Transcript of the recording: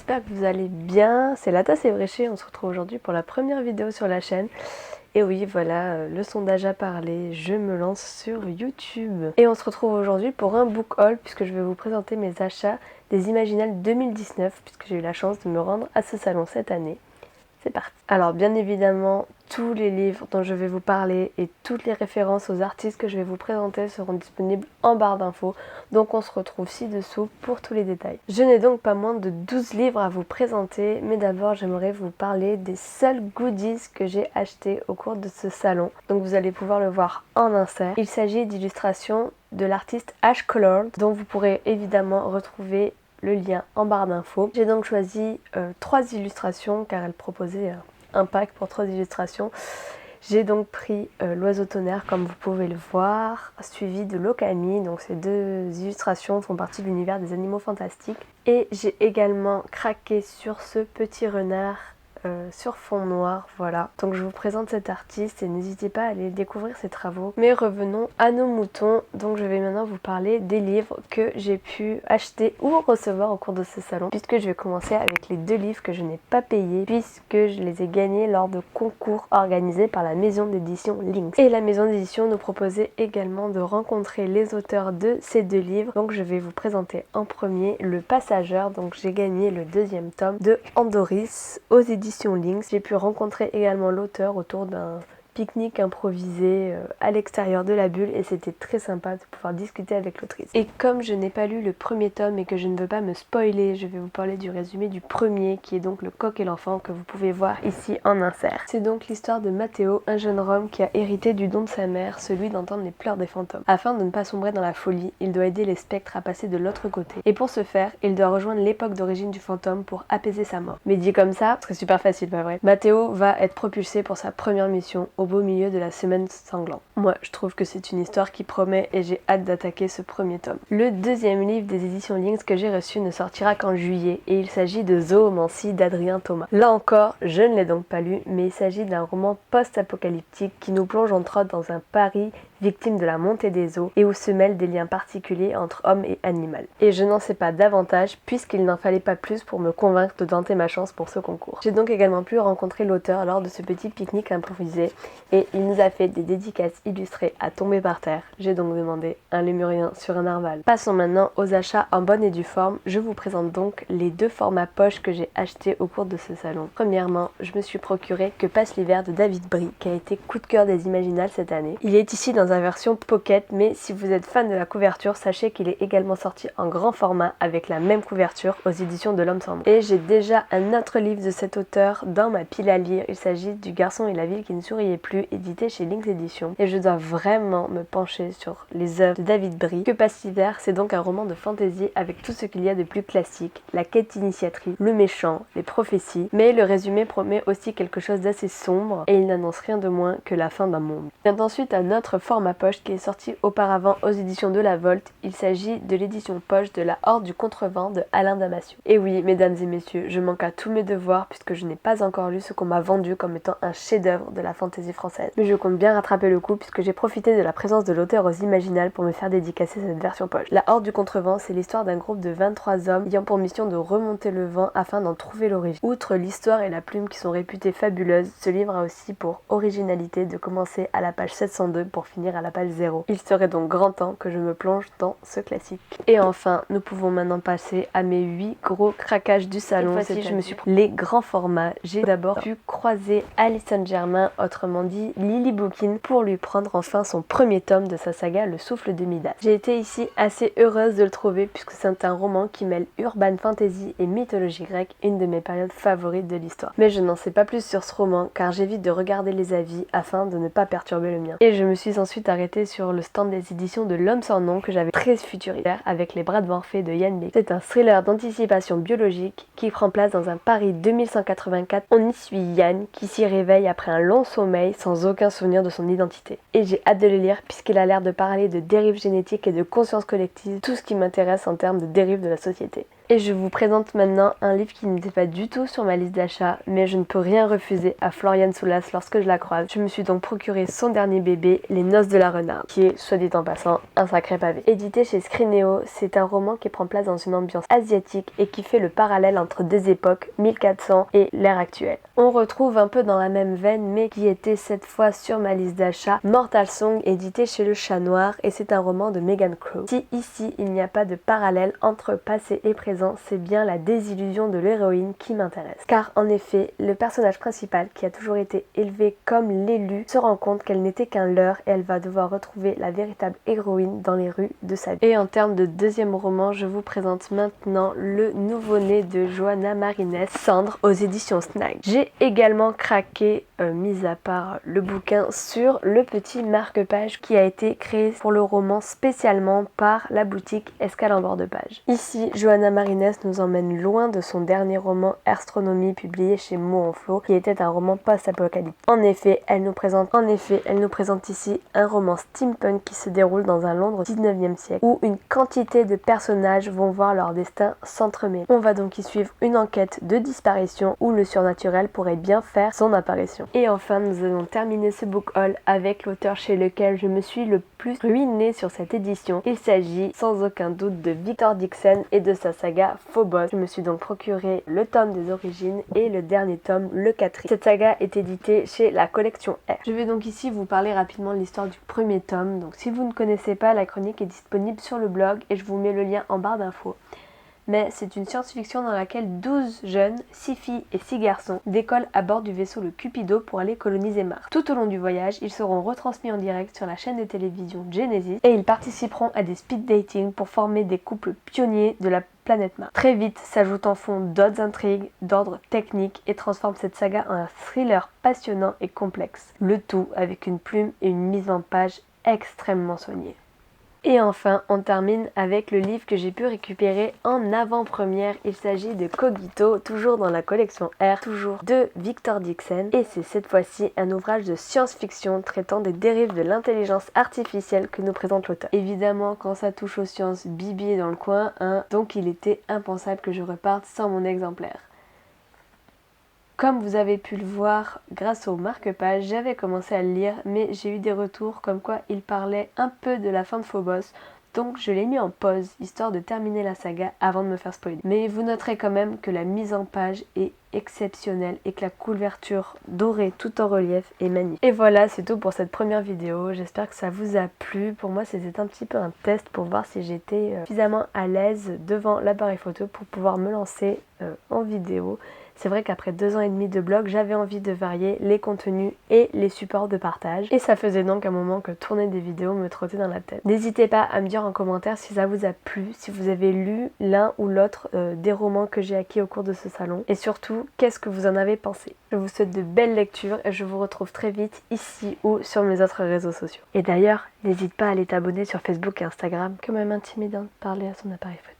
j'espère que vous allez bien. C'est Lata Sévréché, on se retrouve aujourd'hui pour la première vidéo sur la chaîne. Et oui, voilà, le sondage a parlé, je me lance sur YouTube. Et on se retrouve aujourd'hui pour un book haul, puisque je vais vous présenter mes achats des Imaginales 2019, puisque j'ai eu la chance de me rendre à ce salon cette année. C'est parti. Alors bien évidemment, tous les livres dont je vais vous parler et toutes les références aux artistes que je vais vous présenter seront disponibles en barre d'infos. Donc on se retrouve ci-dessous pour tous les détails. Je n'ai donc pas moins de 12 livres à vous présenter, mais d'abord j'aimerais vous parler des seuls goodies que j'ai achetés au cours de ce salon. Donc vous allez pouvoir le voir en insert. Il s'agit d'illustrations de l'artiste Ash Colored, dont vous pourrez évidemment retrouver le lien en barre d'infos. J'ai donc choisi 3 illustrations car elle proposait un pack pour 3 illustrations. J'ai donc pris l'oiseau tonnerre comme vous pouvez le voir, suivi de l'Okami. Donc ces 2 illustrations font partie de l'univers des animaux fantastiques. Et j'ai également craqué sur ce petit renard sur fond noir, voilà. Donc je vous présente cet artiste et n'hésitez pas à aller découvrir ses travaux. Mais revenons à nos moutons. Donc je vais maintenant vous parler des livres que j'ai pu acheter ou recevoir au cours de ce salon, puisque je vais commencer avec les 2 livres que je n'ai pas payés, puisque je les ai gagnés lors de concours organisés par la maison d'édition Lynx. Et la maison d'édition nous proposait également de rencontrer les auteurs de ces 2 livres. Donc je vais vous présenter en premier Le Passageur. Donc j'ai gagné le 2e tome de Andoris aux éditions Lynx. J'ai pu rencontrer également l'auteur autour d'un pique-nique improvisé à l'extérieur de la bulle et c'était très sympa de pouvoir discuter avec l'autrice. Et comme je n'ai pas lu le premier tome et que je ne veux pas me spoiler, je vais vous parler du résumé du premier qui est donc Le Coq et l'Enfant que vous pouvez voir ici en insert. C'est donc l'histoire de Matteo, un jeune Rome qui a hérité du don de sa mère, celui d'entendre les pleurs des fantômes. Afin de ne pas sombrer dans la folie, il doit aider les spectres à passer de l'autre côté. Et pour ce faire, il doit rejoindre l'époque d'origine du fantôme pour apaiser sa mort. Mais dit comme ça, ce serait super facile, pas vrai? Matteo va être propulsé pour sa première mission au beau milieu de la semaine sanglante. Moi, je trouve que c'est une histoire qui promet et j'ai hâte d'attaquer ce premier tome. Le 2e livre des éditions Lynx que j'ai reçu ne sortira qu'en juillet et il s'agit de Zoomancie d'Adrien Thomas. Là encore, je ne l'ai donc pas lu, mais il s'agit d'un roman post-apocalyptique qui nous plonge entre autres dans un Paris victime de la montée des eaux et où se mêlent des liens particuliers entre homme et animal. Et je n'en sais pas davantage puisqu'il n'en fallait pas plus pour me convaincre de tenter ma chance pour ce concours. J'ai donc également pu rencontrer l'auteur lors de ce petit pique-nique improvisé et il nous a fait des dédicaces illustrées à tomber par terre. J'ai donc demandé un lémurien sur un narval. Passons maintenant aux achats en bonne et due forme. Je vous présente donc les 2 formats poche que j'ai achetés au cours de ce salon. Premièrement, je me suis procuré Que passe l'hiver de David Brie qui a été coup de cœur des Imaginales cette année. Il est ici dans sa version pocket, mais si vous êtes fan de la couverture, sachez qu'il est également sorti en grand format avec la même couverture aux éditions de l'Homme sans nom. Et j'ai déjà un autre livre de cet auteur dans ma pile à lire. Il s'agit du Garçon et la ville qui ne souriait plus, édité chez Lynx Éditions. Et je dois vraiment me pencher sur les œuvres de David Brie. Que passe l'hiver, c'est donc un roman de fantasy avec tout ce qu'il y a de plus classique, la quête initiatrice, le méchant, les prophéties, mais le résumé promet aussi quelque chose d'assez sombre et il n'annonce rien de moins que la fin d'un monde. Vient ensuite un autre format poche qui est sorti auparavant aux éditions de La Volte. Il s'agit de l'édition poche de La Horde du Contrevent de Alain Damasio. Et oui, mesdames et messieurs, je manque à tous mes devoirs puisque je n'ai pas encore lu ce qu'on m'a vendu comme étant un chef-d'œuvre de la fantaisie française. Mais je compte bien rattraper le coup puisque j'ai profité de la présence de l'auteur aux Imaginales pour me faire dédicacer cette version poche. La Horde du Contrevent, c'est l'histoire d'un groupe de 23 hommes ayant pour mission de remonter le vent afin d'en trouver l'origine. Outre l'histoire et la plume qui sont réputées fabuleuses, ce livre a aussi pour originalité de commencer à la page 702 pour finir à la page 0. Il serait donc grand temps que je me plonge dans ce classique. Et enfin, nous pouvons maintenant passer à mes 8 gros craquages du salon. Cette fois-ci, je me suis pris les grands formats. J'ai d'abord pu croiser Alison Germain, autrement dit Lily Bookin, pour lui prendre enfin son premier tome de sa saga Le Souffle de Midas. J'ai été ici assez heureuse de le trouver puisque c'est un roman qui mêle urban fantasy et mythologie grecque, une de mes périodes favorites de l'histoire. Mais je n'en sais pas plus sur ce roman car j'évite de regarder les avis afin de ne pas perturber le mien. Et je me suis ensuite arrêtée sur le stand des éditions de l'Homme sans nom que j'avais très futuritaire avec Les Bras de Morphée de Yann Bec. C'est un thriller d'anticipation biologique qui prend place dans un Paris 2184. On y suit Yann qui s'y réveille après un long sommeil sans aucun souvenir de son identité. Et j'ai hâte de le lire puisqu'il a l'air de parler de dérives génétiques et de conscience collective, tout ce qui m'intéresse en termes de dérives de la société. Et je vous présente maintenant un livre qui n'était pas du tout sur ma liste d'achat, mais je ne peux rien refuser à Floriane Soulas lorsque je la croise. Je me suis donc procuré son dernier bébé, Les Noces de la Renarde, qui est, soit dit en passant, un sacré pavé. Édité chez Scrinéo, c'est un roman qui prend place dans une ambiance asiatique et qui fait le parallèle entre deux époques, 1400 et l'ère actuelle. On retrouve un peu dans la même veine, mais qui était cette fois sur ma liste d'achat, Mortal Song, édité chez Le Chat Noir, et c'est un roman de Megan Crowe. Si ici il n'y a pas de parallèle entre passé et présent, c'est bien la désillusion de l'héroïne qui m'intéresse. Car en effet, le personnage principal, qui a toujours été élevé comme l'élu, se rend compte qu'elle n'était qu'un leurre et elle va devoir retrouver la véritable héroïne dans les rues de sa vie. Et en termes de deuxième roman, je vous présente maintenant le nouveau-né de Johanna Marinès, Cendre, aux éditions Snag. J'ai également craqué, mis à part le bouquin, sur le petit marque-page qui a été créé pour le roman spécialement par la boutique Escale en bord de page. Ici, Johanna Marinès nous emmène loin de son dernier roman Astronomie, publié chez Mots en Flot, qui était un roman post-apocalyptique. En effet, elle nous présente ici un roman steampunk qui se déroule dans un Londres 19e siècle, où une quantité de personnages vont voir leur destin s'entremêler. On va donc y suivre une enquête de disparition où le surnaturel pourrait bien faire son apparition. Et enfin, nous allons terminer ce book haul avec l'auteur chez lequel je me suis le plus ruinée sur cette édition. Il s'agit sans aucun doute de Victor Dixon et de sa saga Phobos. Je me suis donc procuré le tome des origines et le dernier tome, le 4e. Cette saga est éditée chez la collection R. Je vais donc ici vous parler rapidement de l'histoire du premier tome. Donc si vous ne connaissez pas, la chronique est disponible sur le blog et je vous mets le lien en barre d'infos. Mais c'est une science-fiction dans laquelle 12 jeunes, 6 filles et 6 garçons, décollent à bord du vaisseau le Cupido pour aller coloniser Mars. Tout au long du voyage, ils seront retransmis en direct sur la chaîne de télévision Genesis et ils participeront à des speed dating pour former des couples pionniers de la planète Mars. Très vite s'ajoutent en fond d'autres intrigues d'ordre technique et transforment cette saga en un thriller passionnant et complexe. Le tout avec une plume et une mise en page extrêmement soignée. Et enfin, on termine avec le livre que j'ai pu récupérer en avant-première. Il s'agit de Cogito, toujours dans la collection R, toujours de Victor Dixon. Et c'est cette fois-ci un ouvrage de science-fiction traitant des dérives de l'intelligence artificielle que nous présente l'auteur. Évidemment, quand ça touche aux sciences, Bibi est dans le coin, hein, donc il était impensable que je reparte sans mon exemplaire. Comme vous avez pu le voir grâce au marque-page, j'avais commencé à le lire, mais j'ai eu des retours comme quoi il parlait un peu de la fin de Phobos, donc je l'ai mis en pause, histoire de terminer la saga avant de me faire spoiler. Mais vous noterez quand même que la mise en page est exceptionnelle et que la couverture dorée tout en relief est magnifique. Et voilà, c'est tout pour cette première vidéo, j'espère que ça vous a plu. Pour moi c'était un petit peu un test pour voir si j'étais suffisamment à l'aise devant l'appareil photo pour pouvoir me lancer en vidéo. C'est vrai qu'après 2 ans et demi de blog, j'avais envie de varier les contenus et les supports de partage. Et ça faisait donc un moment que tourner des vidéos me trottait dans la tête. N'hésitez pas à me dire en commentaire si ça vous a plu, si vous avez lu l'un ou l'autre des romans que j'ai acquis au cours de ce salon. Et surtout, qu'est-ce que vous en avez pensé. Je vous souhaite de belles lectures et je vous retrouve très vite ici ou sur mes autres réseaux sociaux. Et d'ailleurs, n'hésite pas à aller t'abonner sur Facebook et Instagram. Quand même intimidant de parler à son appareil photo.